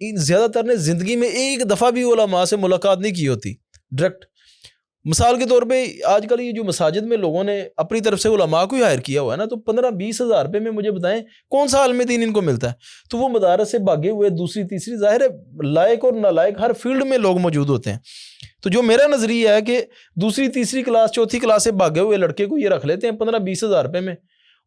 زیادہ تر نے زندگی میں ایک دفعہ بھی علماء سے ملاقات نہیں کی ہوتی ڈائریکٹ. مثال کے طور پہ آج کل یہ جو مساجد میں لوگوں نے اپنی طرف سے علماء کو ہی ہائر کیا ہوا ہے نا, تو 15-20 ہزار روپے میں مجھے بتائیں کون سا عالم دین ان کو ملتا ہے. تو وہ مدارس سے بھاگے ہوئے دوسری تیسری, ظاہر ہے لائق اور نالائق ہر فیلڈ میں لوگ موجود ہوتے ہیں. تو جو میرا نظریہ ہے کہ دوسری تیسری کلاس چوتھی کلاس سے بھاگے ہوئے لڑکے کو یہ رکھ لیتے ہیں 15-20 ہزار روپے میں,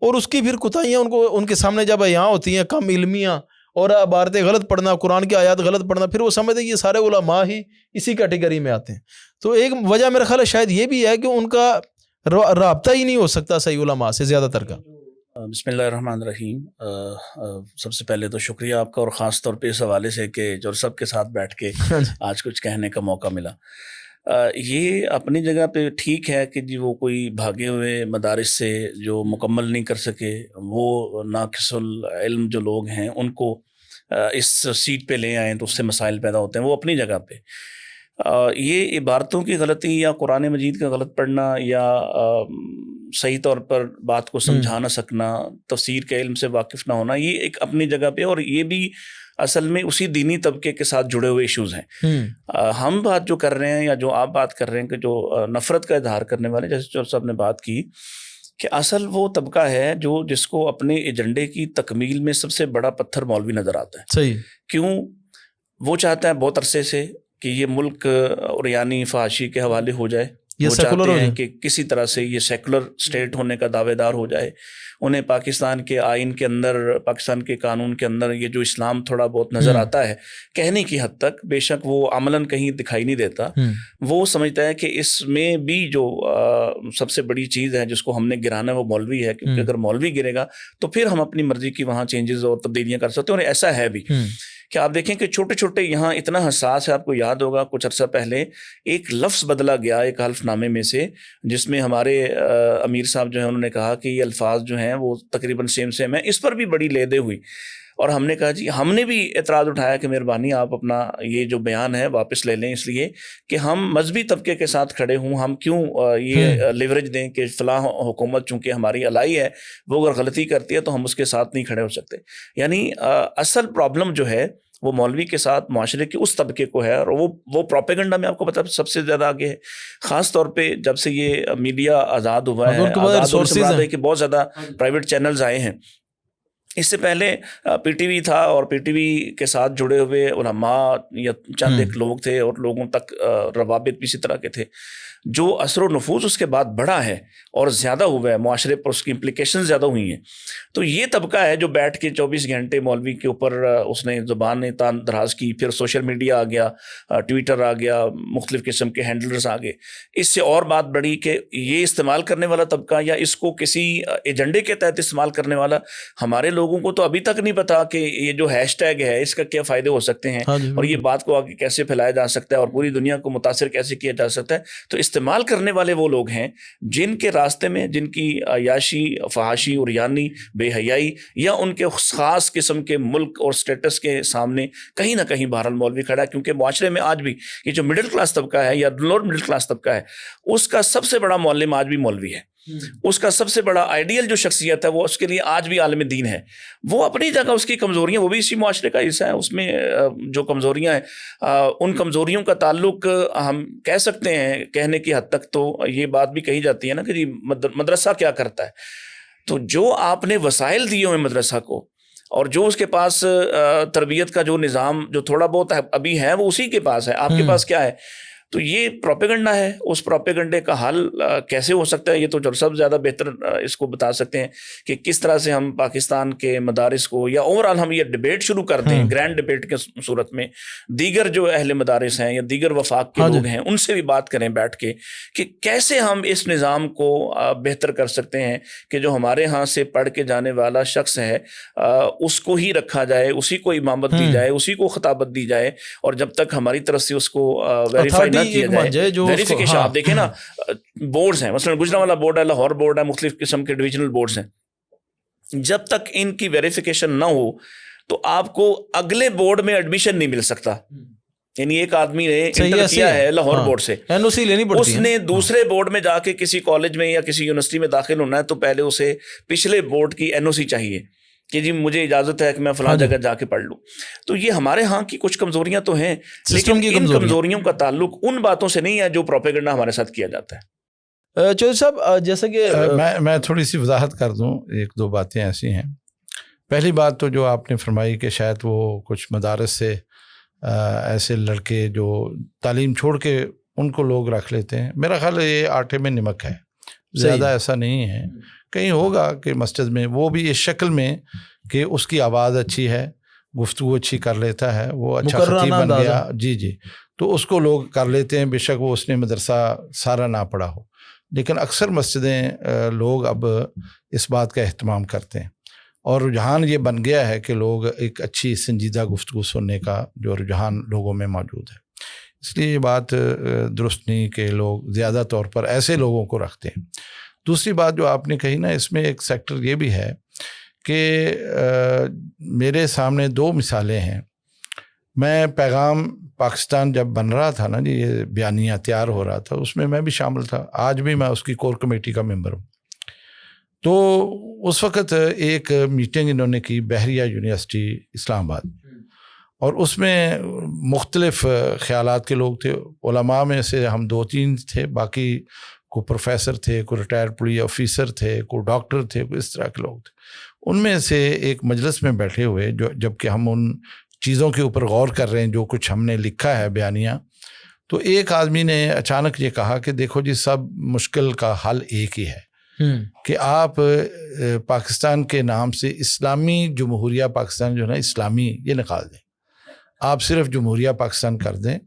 اور اس کی پھر کوتاہیاں ان کے سامنے جب یہاں ہوتی ہیں, کم علمیاں اور عبارتیں غلط پڑھنا, قرآن کی آیات غلط پڑھنا, پھر وہ سمجھتے ہیں یہ سارے علماء ہی اسی کیٹیگری میں آتے ہیں. تو ایک وجہ میرا خیال ہے شاید یہ بھی ہے کہ ان کا رابطہ ہی نہیں ہو سکتا صحیح علماء سے زیادہ تر کا. بسم اللہ الرحمن الرحیم. سب سے پہلے تو شکریہ آپ کا, اور خاص طور پہ اس حوالے سے کہ جو سب کے ساتھ بیٹھ کے آج کچھ کہنے کا موقع ملا. یہ اپنی جگہ پہ ٹھیک ہے کہ جی وہ کوئی بھاگے ہوئے مدارس سے جو مکمل نہیں کر سکے, وہ ناقص العلم جو لوگ ہیں ان کو اس سیٹ پہ لے آئیں تو اس سے مسائل پیدا ہوتے ہیں, وہ اپنی جگہ پہ. یہ عبارتوں کی غلطی یا قرآن مجید کا غلط پڑھنا یا صحیح طور پر بات کو سمجھا نہ سکنا, تفسیر کے علم سے واقف نہ ہونا, یہ ایک اپنی جگہ پہ, اور یہ بھی اصل میں اسی دینی طبقے کے ساتھ جڑے ہوئے ایشوز ہیں. ہم بات جو کر رہے ہیں یا جو آپ بات کر رہے ہیں کہ جو نفرت کا اظہار کرنے والے, جیسے جو صاحب نے بات کی کہ اصل وہ طبقہ ہے جس کو اپنے ایجنڈے کی تکمیل میں سب سے بڑا پتھر مولوی نظر آتا ہے. صحیح. کیوں؟ وہ چاہتا ہے بہت عرصے سے کہ یہ ملک اور یعنی فحاشی کے حوالے ہو جائے, وہ چاہتے ہیں کہ کسی طرح سے یہ سیکولر اسٹیٹ ہونے کا دعوے دار ہو جائے. انہیں پاکستان کے آئین کے اندر, پاکستان کے قانون کے اندر یہ جو اسلام تھوڑا بہت نظر آتا ہے کہنے کی حد تک, بے شک وہ عملاً کہیں دکھائی نہیں دیتا, وہ سمجھتا ہے کہ اس میں بھی جو سب سے بڑی چیز ہے جس کو ہم نے گرانا ہے وہ مولوی ہے, کیونکہ اگر مولوی گرے گا تو پھر ہم اپنی مرضی کی وہاں چینجز اور تبدیلیاں کر سکتے ہیں. اور ایسا ہے بھی کہ آپ دیکھیں کہ چھوٹے چھوٹے یہاں اتنا حساس ہے. آپ کو یاد ہوگا کچھ عرصہ پہلے ایک لفظ بدلا گیا ایک حلف نامے میں سے, جس میں ہمارے امیر صاحب جو ہیں انہوں نے کہا کہ یہ الفاظ جو ہیں وہ تقریباً سیم ہے. اس پر بھی بڑی لیدے ہوئی, اور ہم نے کہا جی, ہم نے بھی اعتراض اٹھایا کہ مہربانی آپ اپنا یہ جو بیان ہے واپس لے لیں, اس لیے کہ ہم مذہبی طبقے کے ساتھ کھڑے ہوں, ہم کیوں یہ لیوریج دیں کہ فلاں حکومت چونکہ ہماری الائی ہے وہ اگر غلطی کرتی ہے تو ہم اس کے ساتھ نہیں کھڑے ہو سکتے. یعنی اصل پرابلم جو ہے وہ مولوی کے ساتھ معاشرے کے اس طبقے کو ہے, اور وہ پروپیگنڈا میں آپ کو پتا سب سے زیادہ آگے ہے. خاص طور پہ جب سے یہ میڈیا آزاد ہوا ہے, آزاد ہے کہ بہت زیادہ پرائیویٹ چینلز آئے ہیں. اس سے پہلے پی ٹی وی تھا, اور پی ٹی وی کے ساتھ جڑے ہوئے علماء یا چند ایک لوگ تھے, اور لوگوں تک روابط بھی اسی طرح کے تھے. جو اثر و نفوذ اس کے بعد بڑھا ہے اور زیادہ ہوا ہے, معاشرے پر اس کی امپلیکیشن زیادہ ہوئی ہیں. تو یہ طبقہ ہے جو بیٹھ کے 24 گھنٹے مولوی کے اوپر اس نے زبان تان دراز کی. پھر سوشل میڈیا آ گیا, ٹویٹر آ گیا, مختلف قسم کے ہینڈلرز آ گئے. اس سے اور بات بڑھی کہ یہ استعمال کرنے والا طبقہ یا اس کو کسی ایجنڈے کے تحت استعمال کرنے والا, ہمارے لوگوں کو تو ابھی تک نہیں پتا کہ یہ جو ہیش ٹیگ ہے اس کا کیا فائدے ہو سکتے ہیں, اور یہ بات کو آگے کیسے پھیلایا جا سکتا ہے, اور پوری دنیا کو متاثر کیسے کیا جا سکتا ہے. تو استعمال کرنے والے وہ لوگ ہیں جن کے راستے میں, جن کی عیاشی, فحاشی اور یعنی بے حیائی یا ان کے خاص قسم کے ملک اور سٹیٹس کے سامنے کہیں نہ کہیں بہرحال مولوی کھڑا ہے. کیونکہ معاشرے میں آج بھی یہ جو مڈل کلاس طبقہ ہے یا لوور مڈل کلاس طبقہ ہے, اس کا سب سے بڑا معلم آج بھی مولوی ہے. اس کا سب سے بڑا آئیڈیل جو شخصیت ہے وہ اس کے لیے آج بھی عالم دین ہے. وہ اپنی جگہ اس کی کمزوریاں, وہ بھی اسی معاشرے کا حصہ ہے, اس میں جو کمزوریاں ہیں ان کمزوریوں کا تعلق ہم کہہ سکتے ہیں کہنے کی حد تک. تو یہ بات بھی کہی جاتی ہے نا کہ جی مدرسہ کیا کرتا ہے. تو جو آپ نے وسائل دیے ہوئے مدرسہ کو, اور جو اس کے پاس تربیت کا جو نظام جو تھوڑا بہت ابھی ہے وہ اسی کے پاس ہے, آپ کے پاس کیا ہے؟ تو یہ پروپیگنڈا ہے. اس پروپیگنڈے کا حل کیسے ہو سکتا ہے یہ تو جو سب زیادہ بہتر اس کو بتا سکتے ہیں کہ کس طرح سے ہم پاکستان کے مدارس کو, یا اوورآل ہم یہ ڈیبیٹ شروع کر دیں گرینڈ ڈیبیٹ کے صورت میں, دیگر جو اہل مدارس ہیں یا دیگر وفاق کے لوگ ہیں ان سے بھی بات کریں بیٹھ کے کہ کیسے ہم اس نظام کو بہتر کر سکتے ہیں کہ جو ہمارے ہاں سے پڑھ کے جانے والا شخص ہے اس کو ہی رکھا جائے, اسی کو امامت دی جائے, اسی کو خطابت دی جائے, اور جب تک ہماری طرف سے اس کو ویریفائی کیا جائے ویریفیکیشن. آپ دیکھیں نا بورڈز ہیں, مثلا گجرانوالہ بورڈ ہے, لاہور بورڈ ہے, مختلف قسم کے ڈویژنل بورڈز ہیں. جب تک ان کی ویریفیکیشن نہ ہو تو آپ کو اگلے بورڈ میں ایڈمیشن نہیں مل سکتا. یعنی ایک آدمی نے انٹر کیا ہے لاہور بورڈ سے, NOC لینی پڑتی ہے, اس نے دوسرے بورڈ میں جا کے کسی کالج میں یا کسی یونیورسٹی میں داخل ہونا ہے تو پہلے اسے پچھلے بورڈ کی NOC چاہیے کہ جی مجھے اجازت ہے کہ میں فلاں جگہ جا کے پڑھ لوں. تو یہ ہمارے ہاں کی کچھ کمزوریاں تو ہیں, لیکن ان کمزوریوں کا تعلق ان باتوں سے نہیں ہے جو پروپیگنڈا ہمارے ساتھ کیا جاتا ہے. چودھری صاحب جیسے کہ میں تھوڑی سی وضاحت کر دوں, ایک دو باتیں ایسی ہیں. پہلی بات تو جو آپ نے فرمائی کہ شاید وہ کچھ مدارس سے ایسے لڑکے جو تعلیم چھوڑ کے ان کو لوگ رکھ لیتے ہیں, میرا خیال ہے یہ آٹے میں نمک ہے, زیادہ ایسا نہیں ہے. کہیں ہوگا کہ مسجد میں وہ بھی اس شکل میں کہ اس کی آواز اچھی ہے, گفتگو اچھی کر لیتا ہے, وہ اچھا خطیب بن گیا, جی تو اس کو لوگ کر لیتے ہیں, بے شک وہ اس نے مدرسہ سارا نہ پڑھا ہو. لیکن اکثر مسجدیں لوگ اب اس بات کا اہتمام کرتے ہیں, اور رجحان یہ بن گیا ہے کہ لوگ ایک اچھی سنجیدہ گفتگو سننے کا جو رجحان لوگوں میں موجود ہے. اس لیے یہ بات درست نہیں کہ لوگ زیادہ طور پر ایسے لوگوں کو رکھتے ہیں. دوسری بات جو آپ نے کہی نا, اس میں ایک سیکٹر یہ بھی ہے کہ میرے سامنے دو مثالیں ہیں. میں پیغام پاکستان جب بن رہا تھا نا جی, یہ بیانیہ تیار ہو رہا تھا, اس میں بھی شامل تھا, آج بھی میں اس کی کور کمیٹی کا ممبر ہوں. تو اس وقت ایک میٹنگ انہوں نے کی بحریہ یونیورسٹی اسلام آباد میں, اور اس میں مختلف خیالات کے لوگ تھے. علماء میں سے ہم 2-3 تھے, باقی کوئی پروفیسر تھے, کوئی ریٹائرڈ پولیس آفیسر تھے, کوئی ڈاکٹر تھے, کوئی اس طرح کے لوگ تھے. ان میں سے ایک مجلس میں بیٹھے ہوئے جب کہ ہم ان چیزوں کے اوپر غور کر رہے ہیں جو کچھ ہم نے لکھا ہے بیانیہ, تو ایک آدمی نے اچانک یہ کہا کہ دیکھو جی, سب مشکل کا حل ایک ہی ہے کہ آپ پاکستان کے نام سے اسلامی جمہوریہ پاکستان جو ہے نا, اسلامی یہ نکال دیں, آپ صرف جمہوریہ پاکستان کر دیں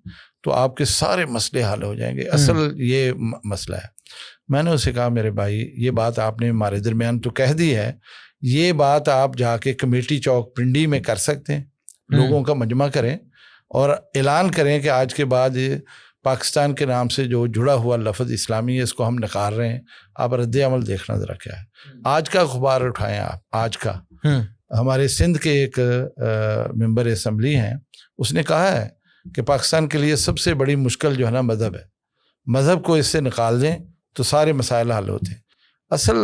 تو آپ کے سارے مسئلے حل ہو جائیں گے. اصل یہ مسئلہ ہے. میں نے اسے کہا میرے بھائی, یہ بات آپ نے ہمارے درمیان تو کہہ دی ہے, یہ بات آپ جا کے کمیٹی چوک پنڈی میں کر سکتے ہیں, لوگوں کا مجمع کریں اور اعلان کریں کہ آج کے بعد پاکستان کے نام سے جو جڑا ہوا لفظ اسلامی ہے اس کو ہم نکال رہے ہیں, آپ رد عمل دیکھنا ذرا کیا ہے. آج کا اخبار اٹھائیں آپ, آج کا ہمارے سندھ کے ایک ممبر اسمبلی ہیں, اس نے کہا ہے کہ پاکستان کے لیے سب سے بڑی مشکل جو ہے نا مذہب ہے, مذہب کو اس سے نکال دیں تو سارے مسائل حل ہوتے ہیں. اصل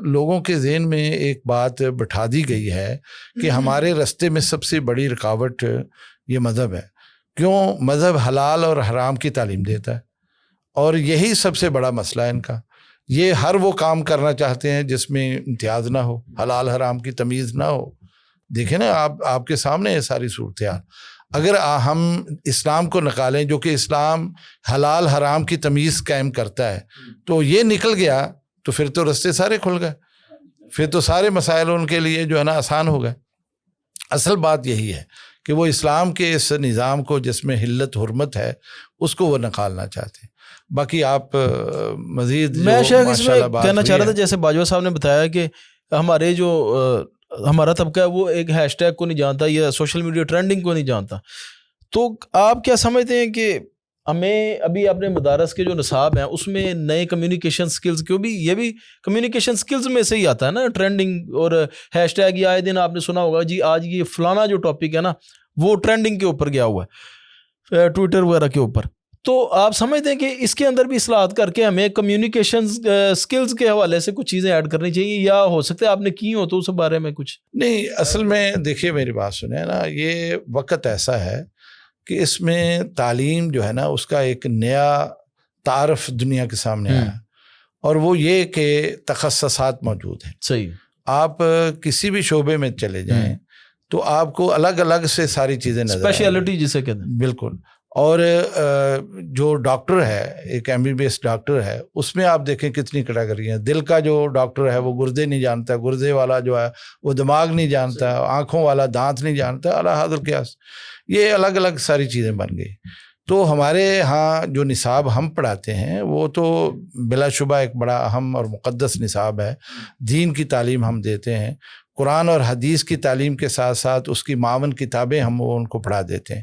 لوگوں کے ذہن میں ایک بات بٹھا دی گئی ہے کہ ہمارے راستے میں سب سے بڑی رکاوٹ یہ مذہب ہے. کیوں؟ مذہب حلال اور حرام کی تعلیم دیتا ہے, اور یہی سب سے بڑا مسئلہ ہے ان کا. یہ ہر وہ کام کرنا چاہتے ہیں جس میں امتیاز نہ ہو, حلال حرام کی تمیز نہ ہو. دیکھیں نا آپ کے سامنے ہے ساری صورتحال. اگر ہم اسلام کو نکالیں جو کہ اسلام حلال حرام کی تمیز قائم کرتا ہے, تو یہ نکل گیا تو پھر تو رستے سارے کھل گئے, پھر تو سارے مسائل ان کے لیے جو ہے نا آسان ہو گئے. اصل بات یہی ہے کہ وہ اسلام کے اس نظام کو جس میں حلت حرمت ہے اس کو وہ نکالنا چاہتے ہیں. باقی آپ مزید میں شاید اس میں کہنا چاہ رہا تھا, جیسے باجوہ صاحب نے بتایا کہ ہمارے جو ہمارا طبقہ ہے وہ ایک ہیش ٹیگ کو نہیں جانتا یا سوشل میڈیا ٹرینڈنگ کو نہیں جانتا. تو آپ کیا سمجھتے ہیں کہ ہمیں ابھی اپنے مدارس کے جو نصاب ہیں اس میں نئے کمیونیکیشن سکلز, کیوں بھی یہ بھی کمیونیکیشن سکلز میں سے ہی آتا ہے نا ٹرینڈنگ اور ہیش ٹیگ. یہ آئے دن آپ نے سنا ہوگا جی آج یہ فلانا جو ٹاپک ہے نا وہ ٹرینڈنگ کے اوپر گیا ہوا ہے ٹویٹر وغیرہ کے اوپر. تو آپ سمجھتے ہیں کہ اس کے اندر بھی اصلاحات کر کے ہمیں کمیونیکیشن سکلز کے حوالے سے کچھ چیزیں ایڈ کرنی چاہیے, یا ہو سکتا ہے آپ نے کی ہو تو اس بارے میں کچھ نہیں؟ اصل میں دیکھیے میری بات سنیں نا, یہ وقت ایسا ہے کہ اس میں تعلیم جو ہے نا اس کا ایک نیا تعارف دنیا کے سامنے آیا, اور وہ یہ کہ تخصصات موجود ہیں. صحیح. آپ کسی بھی شعبے میں چلے جائیں تو آپ کو الگ الگ سے ساری چیزیں نظر آئیں, اسپیشلٹی جسے کہتے ہیں. بالکل. اور جو ڈاکٹر ہے, ایک MBBS ڈاکٹر ہے, اس میں آپ دیکھیں کتنی کیٹیگری ہیں. دل کا جو ڈاکٹر ہے وہ گردے نہیں جانتا, گردے والا جو ہے وہ دماغ نہیں جانتا, آنکھوں والا دانت نہیں جانتا, اعلیٰ حاضر قیاس. یہ الگ الگ ساری چیزیں بن گئی. تو ہمارے ہاں جو نصاب ہم پڑھاتے ہیں وہ تو بلا شبہ ایک بڑا اہم اور مقدس نصاب ہے. دین کی تعلیم ہم دیتے ہیں, قرآن اور حدیث کی تعلیم کے ساتھ ساتھ اس کی معاون کتابیں ہم ان کو پڑھا دیتے ہیں.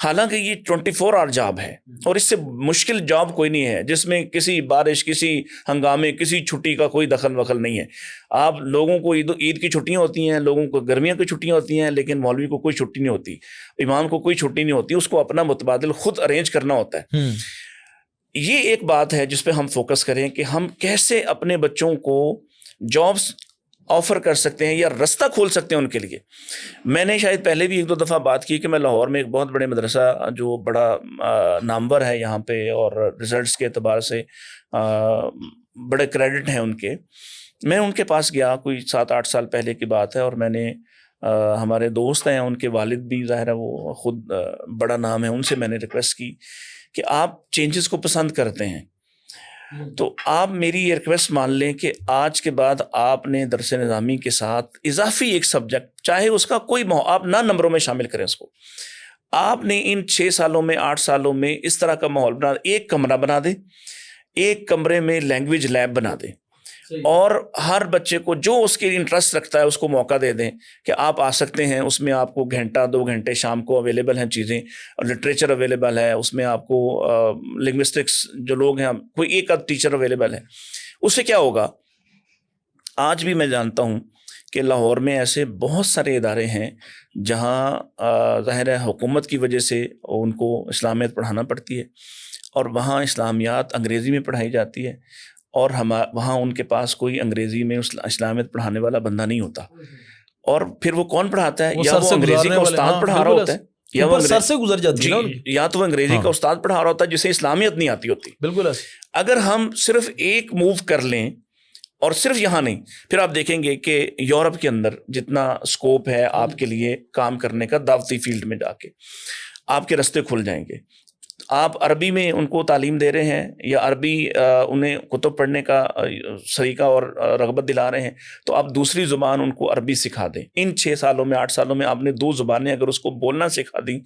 حالانکہ یہ 24 آور جاب ہے اور اس سے مشکل جاب کوئی نہیں ہے جس میں کسی بارش، کسی ہنگامے، کسی چھٹی کا کوئی دخل وخل نہیں ہے. آپ لوگوں کو عید کی چھٹیاں ہوتی ہیں، لوگوں کو گرمیوں کی چھٹیاں ہوتی ہیں، لیکن مولوی کو کوئی چھٹی نہیں ہوتی، امام کو کوئی چھٹی نہیں ہوتی، اس کو اپنا متبادل خود ارینج کرنا ہوتا ہے. یہ ایک بات ہے جس پہ ہم فوکس کریں کہ ہم کیسے اپنے بچوں کو جابس آفر کر سکتے ہیں یا رستہ کھول سکتے ہیں ان کے لیے. میں نے شاید پہلے بھی 1-2 دفعہ بات کی کہ میں لاہور میں ایک بہت بڑے مدرسہ جو بڑا نامور ہے یہاں پہ اور رزلٹس کے اعتبار سے بڑے کریڈٹ ہیں ان کے، میں ان کے پاس گیا، کوئی 7-8 سال پہلے کی بات ہے، اور میں نے ہمارے دوست ہیں، ان کے والد بھی ظاہر ہے وہ خود بڑا نام ہے، ان سے میں نے ریکویسٹ کی کہ آپ چینجز کو پسند کرتے ہیں تو آپ میری یہ ریکویسٹ مان لیں کہ آج کے بعد آپ نے درس نظامی کے ساتھ اضافی ایک سبجیکٹ، چاہے اس کا کوئی آپ نہ نمبروں میں شامل کریں اس کو، آپ نے ان 6 سالوں میں 8 سالوں میں اس طرح کا ماحول بنا، ایک کمرہ بنا دیں، ایک کمرے میں لینگویج لیب بنا دیں اور ہر بچے کو جو اس کے انٹرسٹ رکھتا ہے اس کو موقع دے دیں کہ آپ آ سکتے ہیں. اس میں آپ کو 1-2 گھنٹے شام کو اویلیبل ہیں چیزیں، لٹریچر اویلیبل ہے، اس میں آپ کو لنگوسٹکس جو لوگ ہیں کوئی ایک آدھ ٹیچر اویلیبل ہے. اس سے کیا ہوگا، آج بھی میں جانتا ہوں کہ لاہور میں ایسے بہت سارے ادارے ہیں جہاں ظاہر ہے حکومت کی وجہ سے ان کو اسلامیت پڑھانا پڑتی ہے اور وہاں اسلامیات انگریزی میں پڑھائی جاتی ہے اور وہاں ان کے پاس کوئی انگریزی میں اسلامیت پڑھانے والا بندہ نہیں ہوتا. اور پھر وہ کون پڑھاتا ہے؟ یا وہ انگریزی کا استاد پڑھا رہا ہوتا ہے یا وہ سر سے گزر جاتی ہے، یا تو وہ انگریزی کا استاد پڑھا رہا ہوتا ہے جسے اسلامیت نہیں آتی ہوتی. بالکل. اگر ہم صرف ایک موو کر لیں اور صرف یہاں نہیں، پھر آپ دیکھیں گے کہ یورپ کے اندر جتنا اسکوپ ہے آپ کے لیے کام کرنے کا، دعوتی فیلڈ میں جا کے آپ کے رستے کھل جائیں گے. آپ عربی میں ان کو تعلیم دے رہے ہیں یا عربی انہیں کتب پڑھنے کا سلیقہ اور رغبت دلا رہے ہیں تو آپ دوسری زبان ان کو عربی سکھا دیں. ان 6 سالوں میں 8 سالوں میں آپ نے 2 زبانیں اگر اس کو بولنا سکھا دیں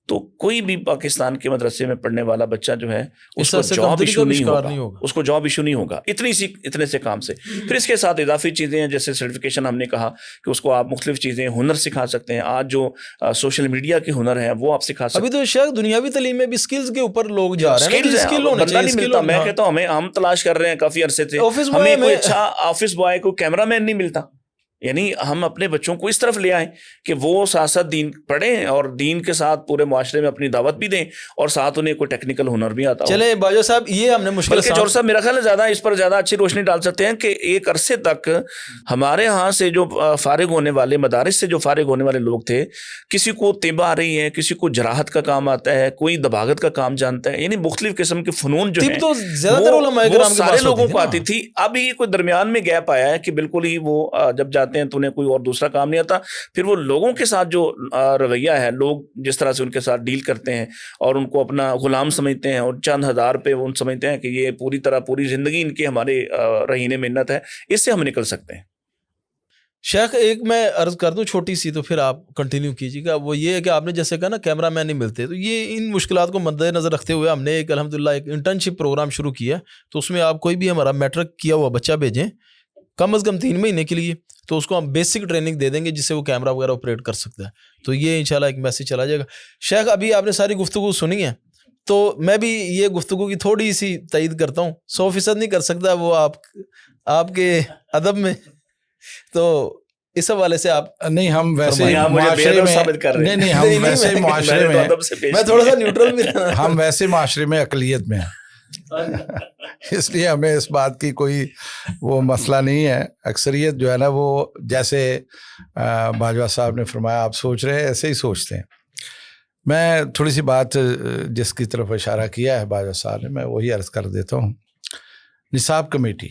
تو کوئی بھی پاکستان کے مدرسے میں پڑھنے والا بچہ جو ہے اس کو جاب ایشو نہیں ہوگا، اس کو جاب ایشو نہیں ہوگا اتنے سے کام سے. پھر اس کے ساتھ اضافی چیزیں ہیں جیسے سرٹیفکیشن، ہم نے کہا کہ اس کو آپ مختلف چیزیں ہنر سکھا سکتے ہیں. آج جو سوشل میڈیا کے ہنر ہیں وہ آپ سکھا سکتے ہیں. ابھی تو شاید دنیاوی تعلیم میں بھی سکلز کے اوپر لوگ جا رہے ہیں، بندہ نہیں ملتا. میں کہتا ہوں ہم تلاش کر رہے ہیں کافی عرصے سے، ہمیں کوئی اچھا آفس بوائے، کوئی کیمرہ مین نہیں ملتا. یعنی ہم اپنے بچوں کو اس طرف لے آئیں کہ وہ ساتھ ساتھ دین پڑھیں اور دین کے ساتھ پورے معاشرے میں اپنی دعوت بھی دیں اور ساتھ انہیں کوئی ٹیکنیکل ہنر بھی آتا ہو. چلیں باجو صاحب، یہ ہم نے مشکل بلکہ جوہر صاحب میرا خیال ہے زیادہ اس پر زیادہ اچھی روشنی ڈال سکتے ہیں کہ ایک عرصے تک ہمارے ہاں سے جو فارغ ہونے والے مدارس سے جو فارغ ہونے والے لوگ تھے، کسی کو طب آ رہی ہے، کسی کو جراحت کا کام آتا ہے، کوئی دباغت کا کام جانتا ہے، یعنی مختلف قسم کے فنون جو ہیں وہ سارے لوگوں کو آتی تھی. اب یہ کوئی درمیان میں گیپ آیا ہے کہ بالکل ہی وہ جب جاتے ہیں تو انہیں کوئی اور دوسرا کام نہیں آتا. پھر وہ لوگوں کے ساتھ جو رویہ ہے، لوگ جس طرح سے ان کے ساتھ ڈیل کرتے ہیں اور ان کو اپنا غلام سمجھتے ہیں اور چند ہزار پہ وہ سمجھتے ہیں کہ یہ پوری زندگی ان کی ہمارے رہین منت ہے، اس سے ہم نکل سکتے ہیں. شیخ ایک میں عرض کر دوں چھوٹی سی، تو پھر آپ کنٹینیو کیجیے گا. وہ یہ ہے کہ آپ نے جیسے کہا نا کیمرہ مین نہیں ملتے، تو یہ ان مشکلات کو مد نظر رکھتے ہوئے ہم نے ایک الحمدللہ ایک انٹرنشپ پروگرام شروع کیا. تو اس میں آپ کوئی بھی ہمارا میٹرک کیا ہوا بچہ بھیجیں کم از کم 3 مہینے کے لیے، تو اس کو ہم بیسک ٹریننگ دے دیں گے جس سے وہ کیمرہ وغیرہ آپریٹ کر سکتا ہے. تو یہ انشاءاللہ ایک میسج چلا جائے گا. شیخ ابھی آپ نے ساری گفتگو سنی ہے، تو میں بھی یہ گفتگو کی تھوڑی سی تائید کرتا ہوں. 100% نہیں کر سکتا وہ آپ کے ادب میں، تو اس حوالے سے آپ نہیں، ہم ویسے معاشرے میں نہیں ہم ویسے معاشرے میں تھوڑا سا نیوٹرل بھی ہم ویسے معاشرے میں اقلیت میں ہیں، اس لیے ہمیں اس بات کی کوئی وہ مسئلہ نہیں ہے. اکثریت جو ہے نا وہ جیسے باجوہ صاحب نے فرمایا آپ سوچ رہے ہیں ایسے ہی سوچتے ہیں. میں تھوڑی سی بات جس کی طرف اشارہ کیا ہے باجوہ صاحب نے، میں وہی عرض کر دیتا ہوں. نصاب کمیٹی،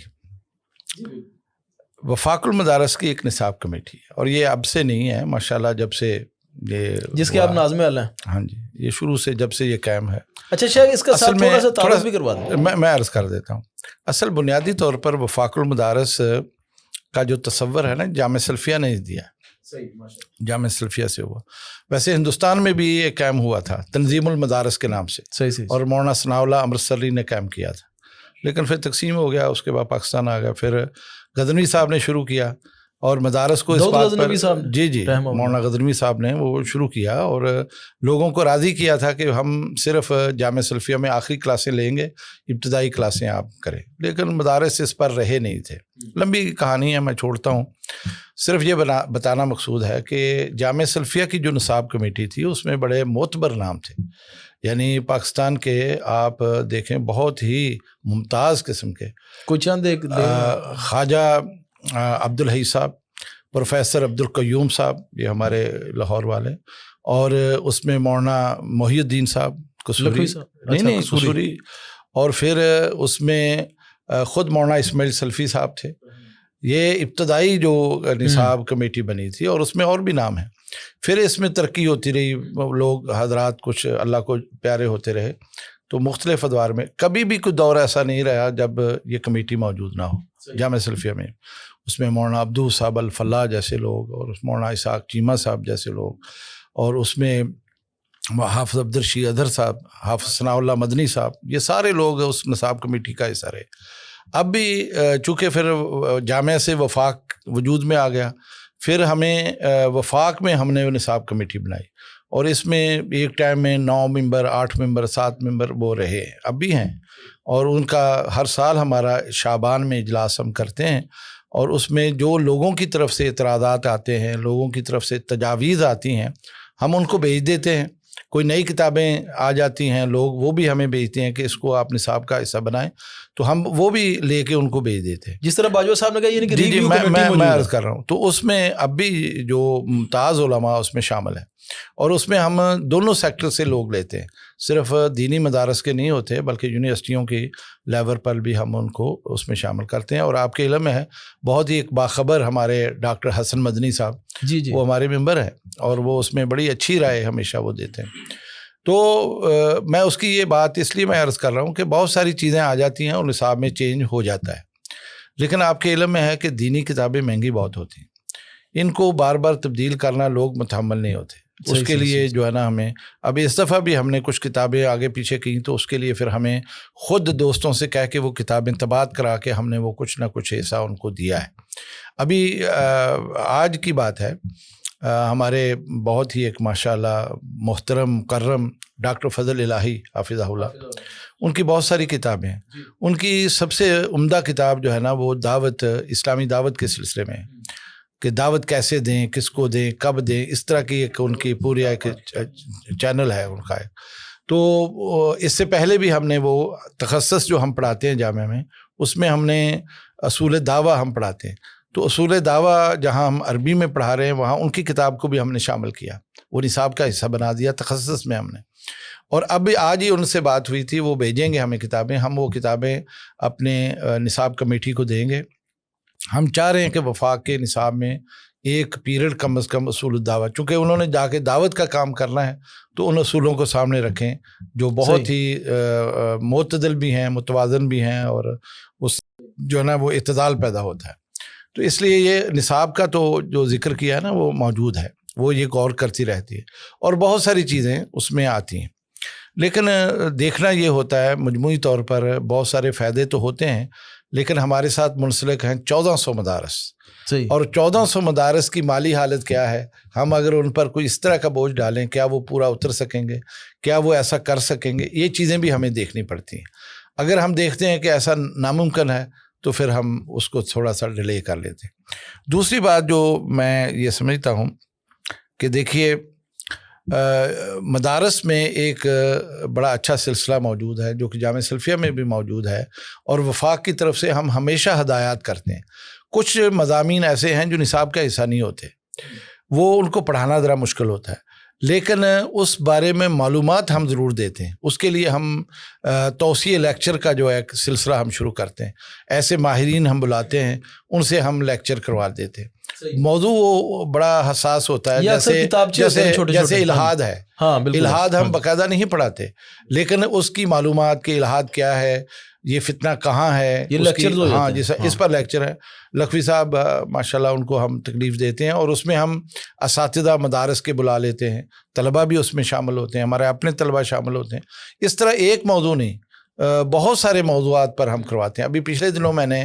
وفاق المدارس کی ایک نصاب کمیٹی ہے اور یہ اب سے نہیں ہے، ماشاءاللہ جب سے یہ جس کے آپ ناظم اعلیٰ ہیں. ہاں جی، یہ شروع سے جب سے یہ قائم ہے. اچھا شیخ اس کا ساتھ تھوڑا سا تعارف بھی کروا دیں. میں عرض کر دیتا ہوں. اصل بنیادی طور پر وفاق المدارس کا جو تصور ہے نا جامعہ سلفیہ نے دیا، جامعہ سلفیہ سے ہوا. ویسے ہندوستان میں بھی یہ قائم ہوا تھا تنظیم المدارس کے نام سے، صحیح اور مولانا ثناء اللہ امرتسری نے قائم کیا تھا، لیکن پھر تقسیم ہو گیا، اس کے بعد پاکستان آ گیا. پھر غزنوی صاحب نے شروع کیا، اور مدارس کو اس داؤد بات غزنوی صاحب پر نے، جی رحمہ اللہ، مولانا غزنوی صاحب نے وہ شروع کیا اور لوگوں کو راضی کیا تھا کہ ہم صرف جامعہ سلفیہ میں آخری کلاسیں لیں گے، ابتدائی کلاسیں آپ کریں، لیکن مدارس اس پر رہے نہیں تھے. لمبی کہانی ہے، میں چھوڑتا ہوں. صرف یہ بتانا مقصود ہے کہ جامعہ سلفیہ کی جو نصاب کمیٹی تھی اس میں بڑے معتبر نام تھے. یعنی پاکستان کے آپ دیکھیں بہت ہی ممتاز قسم کے کوئی چند ایک خواجہ عبدالحی صاحب، پروفیسر عبدالقیوم صاحب، یہ ہمارے لاہور والے، اور اس میں مولانا محی الدین صاحب قصوری، نہیں قصوری، اور پھر اس میں خود مولانا اسماعیل سلفی صاحب تھے. یہ ابتدائی جو نصاب کمیٹی بنی تھی اور اس میں اور بھی نام ہیں. پھر اس میں ترقی ہوتی رہی، لوگ حضرات کچھ اللہ کو پیارے ہوتے رہے، تو مختلف ادوار میں کبھی بھی کوئی دور ایسا نہیں رہا جب یہ کمیٹی موجود نہ ہو جامعہ سلفیہ میں. اس میں مولانا عبدو صاحب الفلاح جیسے لوگ، اور مولانا اسحاق چیمہ صاحب جیسے لوگ، اور اس میں حافظ عبدالرشید اظہر صاحب، حافظ ثناء اللہ مدنی صاحب، یہ سارے لوگ اس نصاب کمیٹی کا حصہ رہے. اب بھی چونکہ پھر جامعہ سے وفاق وجود میں آ گیا، پھر ہمیں وفاق میں ہم نے وہ نصاب کمیٹی بنائی، اور اس میں ایک ٹائم میں 9 ممبر، 8 ممبر، 7 ممبر وہ رہے، اب بھی ہیں. اور ان کا ہر سال ہمارا شعبان میں اجلاس ہم کرتے ہیں، اور اس میں جو لوگوں کی طرف سے اعتراضات آتے ہیں، لوگوں کی طرف سے تجاویز آتی ہیں، ہم ان کو بھیج دیتے ہیں. کوئی نئی کتابیں آ جاتی ہیں، لوگ وہ بھی ہمیں بھیجتے ہیں کہ اس کو آپ نصاب کا حصہ بنائیں، تو ہم وہ بھی لے کے ان کو بھیج دیتے ہیں. جس طرح باجوہ صاحب نے کہا یعنی کہ جی میں عرض کر رہا ہوں. تو اس میں اب بھی جو ممتاز علماء اس میں شامل ہیں، اور اس میں ہم دونوں سیکٹر سے لوگ لیتے ہیں، صرف دینی مدارس کے نہیں ہوتے بلکہ یونیورسٹیوں کی لیول پر بھی ہم ان کو اس میں شامل کرتے ہیں. اور آپ کے علم میں ہے بہت ہی ایک باخبر ہمارے ڈاکٹر حسن مدنی صاحب، جی وہ ہمارے ممبر ہیں، اور وہ اس میں بڑی اچھی رائے ہمیشہ وہ دیتے ہیں. تو میں اس کی یہ بات اس لیے میں عرض کر رہا ہوں کہ بہت ساری چیزیں آ جاتی ہیں اور نصاب میں چینج ہو جاتا ہے، لیکن آپ کے علم میں ہے کہ دینی کتابیں مہنگی بہت ہوتی ہیں، ان کو بار بار تبدیل کرنا لوگ متحمل نہیں ہوتے. اس کے لیے جو ہے نا ہمیں اب اس دفعہ بھی ہم نے کچھ کتابیں آگے پیچھے کی، تو اس کے لیے پھر ہمیں خود دوستوں سے کہہ کے وہ کتابیں تبادلہ کرا کے ہم نے وہ کچھ نہ کچھ ایسا ان کو دیا ہے. ابھی آج کی بات ہے، ہمارے بہت ہی ایک ماشاءاللہ محترم مکرم ڈاکٹر فضل الہی حافظہ اللہ، ان کی بہت ساری کتابیں ہیں. ان کی سب سے عمدہ کتاب جو ہے نا وہ دعوت، اسلامی دعوت کے سلسلے میں، کہ دعوت کیسے دیں، کس کو دیں، کب دیں، اس طرح کی ایک ان کی پوری ایک چینل ہے ان کا. تو اس سے پہلے بھی ہم نے وہ تخصص جو ہم پڑھاتے ہیں جامعہ میں، اس میں ہم نے اصول دعویٰ ہم پڑھاتے ہیں. تو اصول دعویٰ جہاں ہم عربی میں پڑھا رہے ہیں وہاں ان کی کتاب کو بھی ہم نے شامل کیا، وہ نصاب کا حصہ بنا دیا تخصص میں ہم نے. اور اب آج ہی ان سے بات ہوئی تھی، وہ بھیجیں گے ہمیں کتابیں، ہم وہ کتابیں اپنے نصاب کمیٹی کو دیں گے. ہم چاہ رہے ہیں کہ وفاق کے نصاب میں ایک پیریڈ کم از کم اصول الدعوت، چونکہ انہوں نے جا کے دعوت کا کام کرنا ہے تو ان اصولوں کو سامنے رکھیں جو بہت ہی معتدل بھی ہیں، متوازن بھی ہیں، اور اس جو ہے نا وہ اعتدال پیدا ہوتا ہے. تو اس لیے یہ نصاب کا تو جو ذکر کیا ہے نا وہ موجود ہے، وہ یہ غور کرتی رہتی ہے، اور بہت ساری چیزیں اس میں آتی ہیں. لیکن دیکھنا یہ ہوتا ہے مجموعی طور پر بہت سارے فائدے تو ہوتے ہیں، لیکن ہمارے ساتھ منسلک ہیں 1400 مدارس، اور 1400 مدارس کی مالی حالت کیا ہے. ہم اگر ان پر کوئی اس طرح کا بوجھ ڈالیں، کیا وہ پورا اتر سکیں گے، کیا وہ ایسا کر سکیں گے، یہ چیزیں بھی ہمیں دیکھنی پڑتی ہیں. اگر ہم دیکھتے ہیں کہ ایسا ناممکن ہے تو پھر ہم اس کو تھوڑا سا ڈیلے کر لیتے ہیں. دوسری بات جو میں یہ سمجھتا ہوں کہ دیکھیے مدارس میں ایک بڑا اچھا سلسلہ موجود ہے جو کہ جامعہ سلفیہ میں بھی موجود ہے، اور وفاق کی طرف سے ہم ہمیشہ ہدایات کرتے ہیں. کچھ مضامین ایسے ہیں جو نصاب کا حصہ نہیں ہوتے، وہ ان کو پڑھانا ذرا مشکل ہوتا ہے، لیکن اس بارے میں معلومات ہم ضرور دیتے ہیں. اس کے لیے ہم توسیع لیکچر کا جو ایک سلسلہ ہم شروع کرتے ہیں، ایسے ماہرین ہم بلاتے ہیں، ان سے ہم لیکچر کروا دیتے ہیں. موضوع وہ بڑا حساس ہوتا ہے، جیسے الحاد ہے. الحاد ہم باقاعدہ نہیں پڑھاتے، لیکن اس کی معلومات کہ الحاد کیا ہے، یہ فتنہ کہاں ہے، ہاں جیسا اس پر لیکچر ہے. لکھوی صاحب ماشاءاللہ ان کو ہم تکلیف دیتے ہیں، اور اس میں ہم اساتذہ مدارس کے بلا لیتے ہیں، طلبہ بھی اس میں شامل ہوتے ہیں، ہمارے اپنے طلبہ شامل ہوتے ہیں. اس طرح ایک موضوع نہیں، بہت سارے موضوعات پر ہم کرواتے ہیں. ابھی پچھلے دنوں میں نے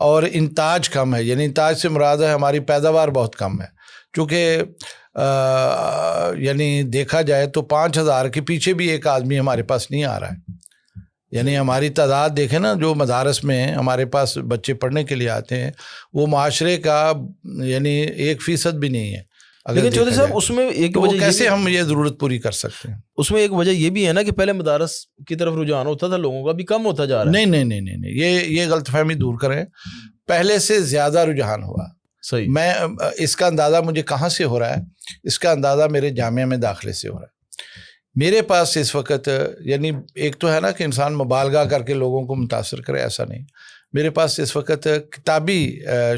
اور انتاج کم ہے. یعنی انتاج سے مراد ہے ہماری پیداوار بہت کم ہے, چونکہ یعنی دیکھا جائے تو 5,000 کے پیچھے بھی ایک آدمی ہمارے پاس نہیں آ رہا ہے. یعنی ہماری تعداد دیکھیں نا, جو مدارس میں ہمارے پاس بچے پڑھنے کے لیے آتے ہیں وہ معاشرے کا یعنی 1% بھی نہیں ہے. لیکن چودھری صاحب اس میں ایک وجہ کیسے ہم یہ ضرورت پوری کر سکتے ہیں؟ اس میں ایک وجہ یہ بھی ہے نا کہ پہلے مدارس کی طرف رجحان ہوتا تھا لوگوں کا, بھی کم ہوتا جا رہا ہے. نہیں, یہ غلط فہمی دور کریں. پہلے سے زیادہ رجحان ہوا. صحیح. میں اس کا اندازہ مجھے کہاں سے ہو رہا ہے, اس کا اندازہ میرے جامعہ میں داخلے سے ہو رہا ہے. میرے پاس اس وقت یعنی ایک تو ہے نا کہ انسان مبالغہ کر کے لوگوں کو متاثر کرے, ایسا نہیں. میرے پاس اس وقت کتابی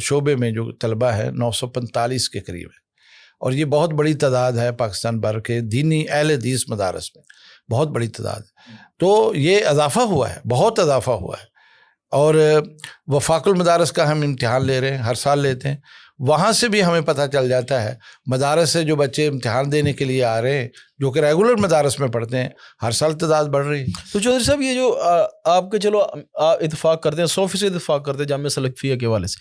شعبے میں جو طلبہ ہے 945 کے قریب ہے, اور یہ بہت بڑی تعداد ہے پاکستان بھر کے دینی اہل حدیث مدارس میں, بہت بڑی تعداد ہے. تو یہ اضافہ ہوا ہے, بہت اضافہ ہوا ہے. اور وفاق المدارس کا ہم امتحان لے رہے ہیں, ہر سال لیتے ہیں. وہاں سے بھی ہمیں پتہ چل جاتا ہے مدارس سے جو بچے امتحان دینے کے لیے آ رہے ہیں جو کہ ریگولر مدارس میں پڑھتے ہیں, ہر سال تعداد بڑھ رہی ہے. تو چودھری صاحب یہ جو آپ کے چلو اتفاق کرتے ہیں 100% اتفاق کرتے ہیں جامعہ سلفیہ کے حوالے سے,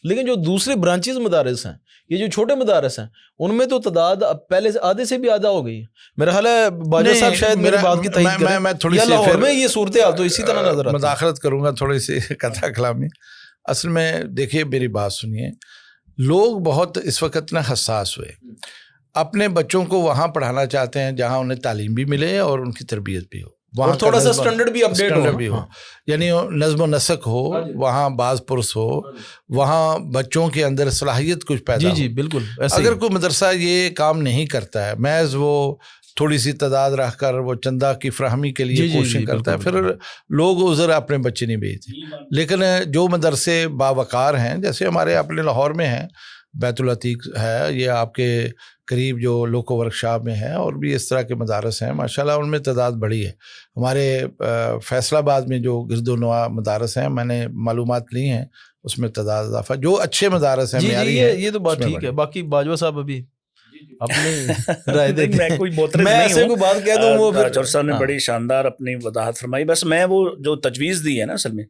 لیکن جو دوسرے برانچز مدارس ہیں, یہ جو چھوٹے مدارس ہیں, ان میں تو تعداد پہلے سے آدھے سے بھی زیادہ ہو گئی ہے. میرا خیال ہے باجوہ صاحب شاید میری بات کی تائید کریں. میں تھوڑی سی لاہور میں یہ صورتحال تو اسی طرح نظر آتی ہے. مداخلت کروں گا تھوڑی سی قطع کلامی. اصل میں دیکھیے میری بات سنیے, لوگ بہت اس وقت نا حساس ہوئے, اپنے بچوں کو وہاں پڑھانا چاہتے ہیں جہاں انہیں تعلیم بھی ملے اور ان کی تربیت بھی ہو, اور تھوڑا سا سٹینڈرڈ بھی اپڈیٹ بھی ہو, یعنی نظم و نسق ہو, وہاں باز پرس ہو, وہاں بچوں کے اندر صلاحیت کچھ پیدا ہو. جی بالکل. اگر کوئی مدرسہ یہ کام نہیں کرتا ہے, محض وہ تھوڑی سی تعداد رکھ کر وہ چندہ کی فراہمی کے لیے کوشش کرتا ہے, پھر لوگ عذر اپنے بچے نہیں بھیجتے. لیکن جو مدرسے باوقار ہیں, جیسے ہمارے اپنے لاہور میں ہیں, بیت العتیق ہے, یہ آپ کے قریب جو لوکو ورکشاپ میں ہے, اور بھی اس طرح کے مدارس ہیں ماشاءاللہ, ان میں تعداد بڑی ہے. ہمارے فیصل آباد میں جو گرد و نواح مدارس ہیں, میں نے معلومات لی ہیں, اس میں تعداد اضافہ, جو اچھے مدارس ہیں معیاری ہیں. یہ تو بات ٹھیک ہے. باقی باجوہ صاحب ابھی اپنی رائے دیں. میں کوئی بوترز میں نہیں ایسے ہوں. کوئی بات کہہ دوں وہ پھر چودھری صاحب نے بڑی شاندار اپنی وضاحت فرمائی. بس میں وہ جو تجویز دی ہے نا اصل میں,